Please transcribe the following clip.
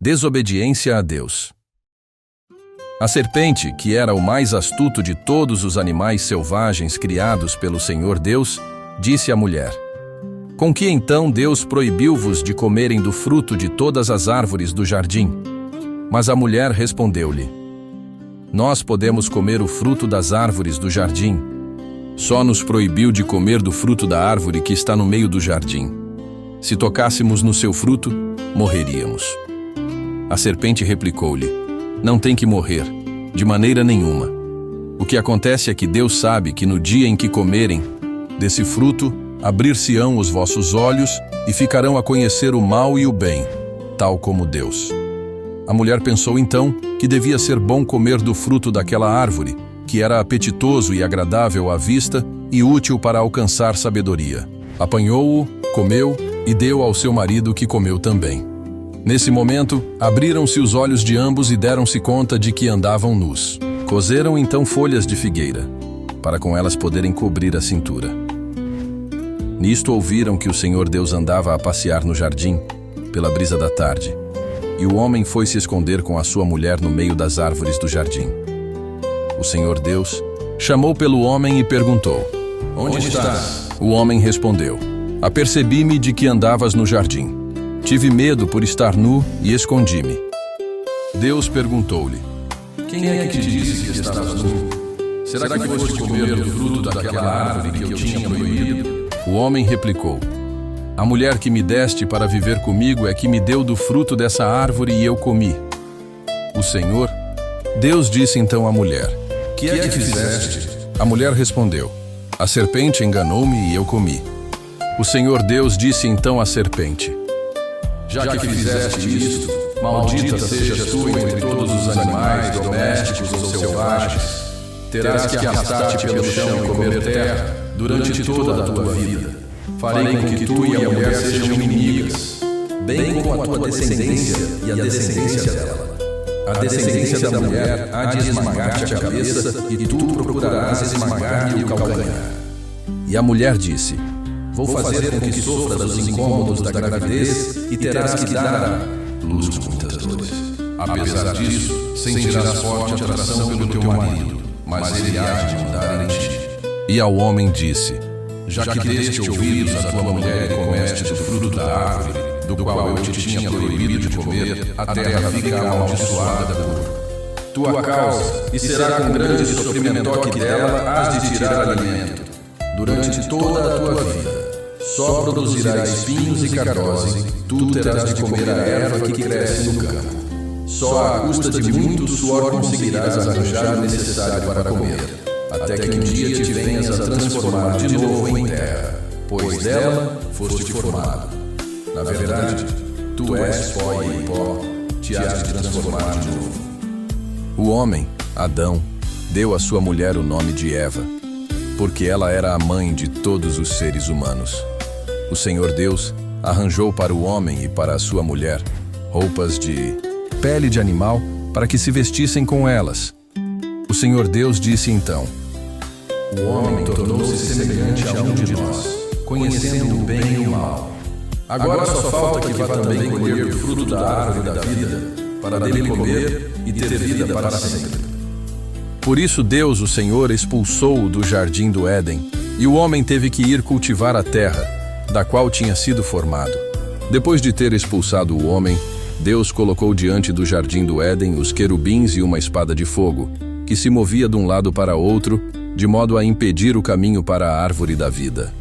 Desobediência a Deus. A serpente, que era o mais astuto de todos os animais selvagens criados pelo Senhor Deus, disse à mulher: Com que então Deus proibiu-vos de comerem do fruto de todas as árvores do jardim? Mas a mulher respondeu-lhe: Nós podemos comer o fruto das árvores do jardim. Só nos proibiu de comer do fruto da árvore que está no meio do jardim. Se tocássemos no seu fruto, morreríamos. A serpente replicou-lhe: Não tem que morrer, de maneira nenhuma. O que acontece é que Deus sabe que no dia em que comerem desse fruto, abrir-se-ão os vossos olhos e ficarão a conhecer o mal e o bem, tal como Deus. A mulher pensou então que devia ser bom comer do fruto daquela árvore, que era apetitoso e agradável à vista e útil para alcançar sabedoria. Apanhou-o, comeu e deu ao seu marido, que comeu também. Nesse momento, abriram-se os olhos de ambos e deram-se conta de que andavam nus. Cozeram então folhas de figueira, para com elas poderem cobrir a cintura. Nisto ouviram que o Senhor Deus andava a passear no jardim, pela brisa da tarde, e o homem foi se esconder com a sua mulher no meio das árvores do jardim. O Senhor Deus chamou pelo homem e perguntou: Onde estás? O homem respondeu: Apercebi-me de que andavas no jardim. Tive medo por estar nu e escondi-me. Deus perguntou-lhe: Quem é que te disse que estavas nu? Será que foste comer do fruto daquela árvore que eu tinha proibido? O homem replicou: A mulher que me deste para viver comigo é que me deu do fruto dessa árvore e eu comi. O Senhor Deus disse então à mulher: Que é que fizeste? A mulher respondeu: A serpente enganou-me e eu comi. O Senhor Deus disse então à serpente: Já que fizeste isto, maldita sejas tu entre todos os animais domésticos ou selvagens. Terás que arrastar-te pelo chão e comer terra durante toda a tua vida. Farei com que tu e a mulher sejam inimigas, bem como a tua descendência e a descendência dela. A descendência da mulher há de esmagar-te a cabeça e tu procurarás esmagar-lhe o calcanhar. E a mulher disse: Vou fazer com que sofras os incômodos da gravidez e terás que dar à luz com muitas dores. Apesar disso, sentirás forte atração pelo teu marido, mas ele há de mandar em ti. E ao homem disse: Já que deste ouvidos à tua mulher e comeste do fruto da árvore, do qual eu te tinha proibido de comer, a terra fica amaldiçoada por tua causa, e será com grande sofrimento que dela hás de tirar alimento. Durante toda a tua vida, só produzirá espinhos e cardose, tu terás de comer a erva que cresce no campo. Só à custa de muito suor conseguirás arranjar o necessário para comer, até que um dia te venhas a transformar de novo em terra, pois dela foste formado. Na verdade, tu és pó e em pó te hás de transformar de novo. O homem, Adão, deu à sua mulher o nome de Eva, porque ela era a mãe de todos os seres humanos. O Senhor Deus arranjou para o homem e para a sua mulher roupas de pele de animal para que se vestissem com elas. O Senhor Deus disse então: O homem tornou-se semelhante a um de nós, conhecendo o bem e o mal. Agora só falta que vá também colher do fruto da árvore da vida, para dele comer e ter vida para sempre. Por isso Deus, o Senhor, expulsou-o do jardim do Éden, e o homem teve que ir cultivar a terra, da qual tinha sido formado. Depois de ter expulsado o homem, Deus colocou diante do jardim do Éden os querubins e uma espada de fogo, que se movia de um lado para outro, de modo a impedir o caminho para a árvore da vida.